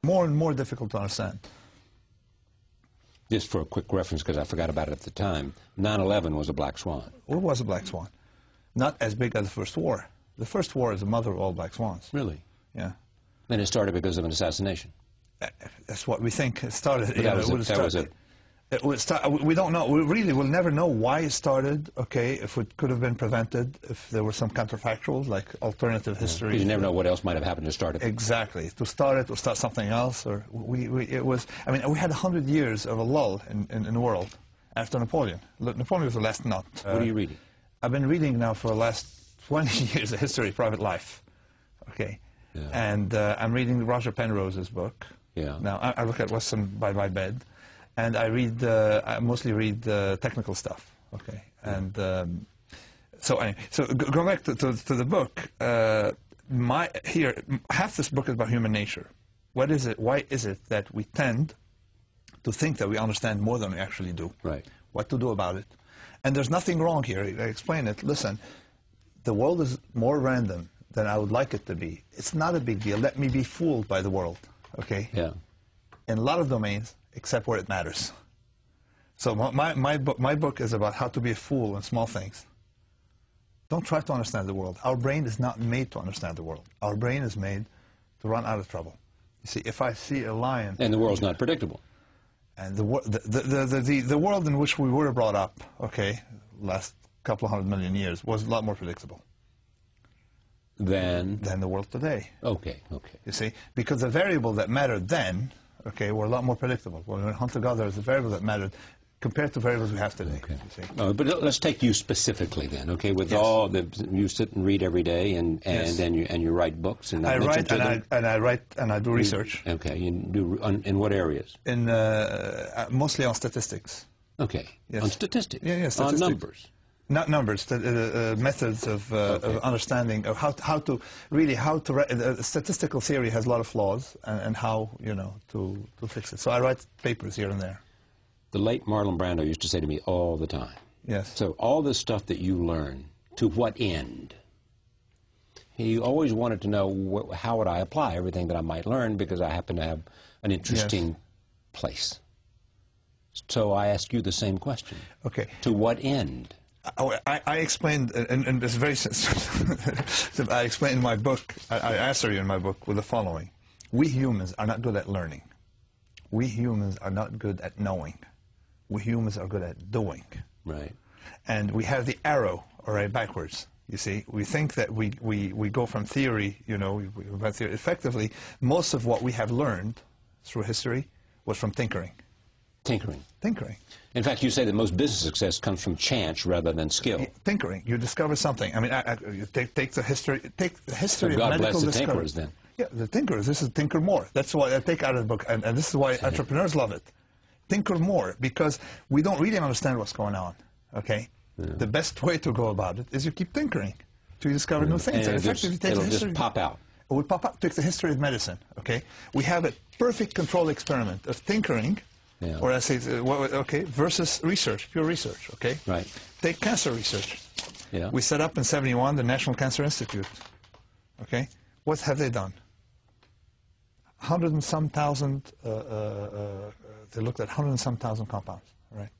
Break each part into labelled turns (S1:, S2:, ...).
S1: more and more difficult to understand.
S2: Just for a quick reference, because I forgot about it at the time, 9/11 was a black swan.
S1: It was a black swan. Not as big as the First War. The First War is the mother of all black swans.
S2: Really?
S1: Yeah.
S2: And it started because of an assassination.
S1: That's what we think it started.
S2: But that was it.
S1: We don't know. We really will never know why it started, okay, if it could have been prevented, if there were some counterfactuals, like alternative history.
S2: Because you never know what else might have happened to start it.
S1: Exactly. To start it, or start something else. Or it was, I mean, we had 100 years of a lull in the world after Napoleon. Napoleon was the last nut.
S2: What are you reading?
S1: I've been reading now for the last 20 years the history of private life, okay? Yeah. And I'm reading Roger Penrose's book. Yeah. Now, I look at what's by my bed. And I mostly read technical stuff, okay? And so anyway, so going back to the book, half this book is about human nature. What is it? Why is it that we tend to think that we understand more than we actually do?
S2: Right.
S1: What to do about it? And there's nothing wrong here. I explain it. Listen, the world is more random than I would like it to be. It's not a big deal. Let me be fooled by the world, okay? Yeah. In a lot of domains, except where it matters. So my book is about how to be a fool in small things. Don't try to understand the world. Our brain is not made to understand the world. Our brain is made to run out of trouble. You see, if I see a lion...
S2: And the world's not predictable.
S1: And the world in which we were brought up, okay, last couple of 100 million years, was a lot more predictable. Than the world today.
S2: Okay, okay.
S1: You see, because the variable that mattered then, okay, were a lot more predictable. When we were hunter-gatherers, the variable that mattered compared to variables we have today.
S2: Okay. You see. But let's take you specifically then, okay? With all the, you sit and read every day, and you write books, and
S1: I write and I do research.
S2: Okay, you do in what areas?
S1: In mostly on statistics.
S2: Okay, on statistics.
S1: Yeah, statistics.
S2: On numbers.
S1: Not numbers, methods of understanding of how to statistical theory has a lot of flaws, and how, you know, to fix it. So I write papers here and there.
S2: The late Marlon Brando used to say to me all the time.
S1: Yes.
S2: So all this stuff that you learn, to what end? He always wanted to know how would I apply everything that I might learn, because I happen to have an interesting place. So I ask you the same question. Okay. To what end?
S1: I explained, and it's very I explained in my book, I answer you in my book with the following. We humans are not good at learning. We humans are not good at knowing. We humans are good at doing.
S2: Right. And
S1: we have the arrow, all right, backwards. You see, we think that we go from theory, you know, effectively, most of what we have learned through history was from tinkering.
S2: Tinkering.
S1: Tinkering.
S2: In fact, you say that most business success comes from chance rather than skill.
S1: Tinkering. You discover something. I mean, you take the history of
S2: God
S1: medical
S2: bless the
S1: discovery.
S2: tinkerers, then.
S1: Yeah, the tinkerers. This is tinker more. That's what I take out of the book, and this is why entrepreneurs love it. Tinker more, because we don't really understand what's going on. Okay. Yeah. The best way to go about it is you keep tinkering to discover new things.
S2: And it'll just pop out.
S1: It will pop out. Take the history of medicine. Okay. We have a perfect control experiment of tinkering. Yeah. Or I say, okay, versus research, pure research, okay?
S2: Right.
S1: Take cancer research.
S2: Yeah.
S1: We set up in '71 the National Cancer Institute, okay? What have they done? 100 and some thousand, they looked at 100 and some thousand compounds, right?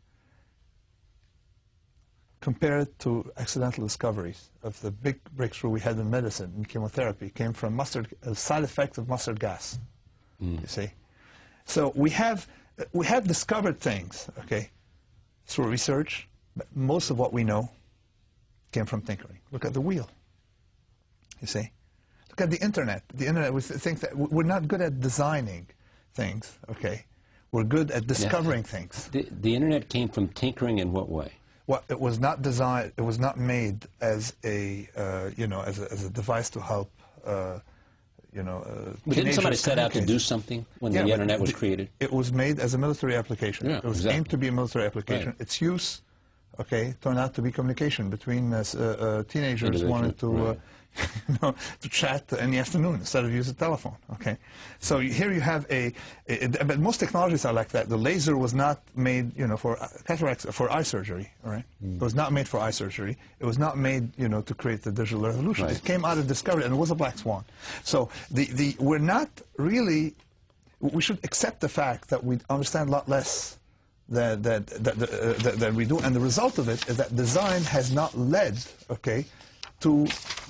S1: Compared to accidental discoveries of the big breakthrough we had in medicine, in chemotherapy, came from a side effect of mustard gas, you see? So we have discovered things, okay, through research, but most of what we know came from tinkering. Look at the wheel, you see. Look at the Internet. The Internet, we think that we're not good at designing things, okay. We're good at discovering things.
S2: The Internet came from tinkering in what way?
S1: Well, it was not designed, it was not made as a, you know, as a device to help, you know,
S2: didn't somebody set out to do something when the Internet was created?
S1: It was made as a military application. Yeah, it was aimed to be a military application. Right. Its use, okay, turned out to be communication between teenagers wanted to, you know, to chat in the afternoon instead of use a telephone. Okay, so here you have but most technologies are like that. The laser was not made, you know, for cataracts, for eye surgery. All right, it was not made for eye surgery. It was not made, you know, to create the digital revolution. Right. It came out of discovery, and it was a black swan. So we're not really. we should accept the fact that we understand a lot less than we do, and the result of it is that design has not led, okay, to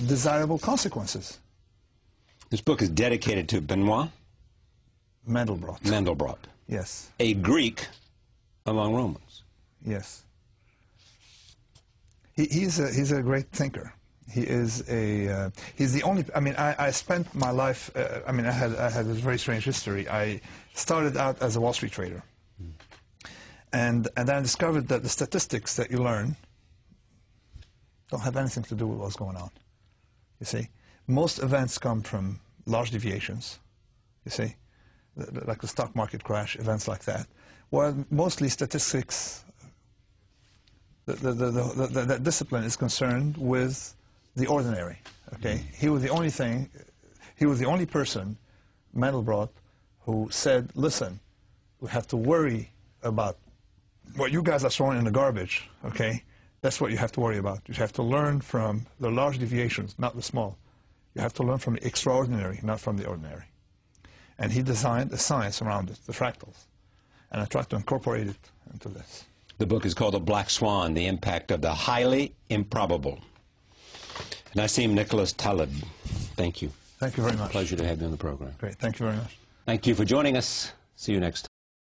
S1: desirable consequences.
S2: This book is dedicated to Benoit
S1: Mandelbrot.
S2: Mandelbrot.
S1: Yes.
S2: A Greek among Romans.
S1: Yes. He's a great thinker. He's the only. I mean, I spent my life. I mean, I had a very strange history. I started out as a Wall Street trader, and then I discovered that the statistics that you learn don't have anything to do with what's going on. You see, most events come from large deviations. You see, like the stock market crash, events like that. Well, mostly statistics. That discipline is concerned with the ordinary. Okay, he was the only thing. He was the only person, Mandelbrot, who said, "Listen, we have to worry about what you guys are throwing in the garbage." Okay, that's what you have to worry about. You have to learn from the large deviations, not the small. You have to learn from the extraordinary, not from the ordinary. And he designed a science around it, the fractals, and I tried to incorporate it into this.
S2: The book is called The Black Swan, The Impact of the Highly Improbable. Nassim Nicholas Taleb, thank you.
S1: Thank you very much.
S2: Pleasure to have you on the program.
S1: Great. Thank you very much.
S2: Thank you for joining us. See you next time.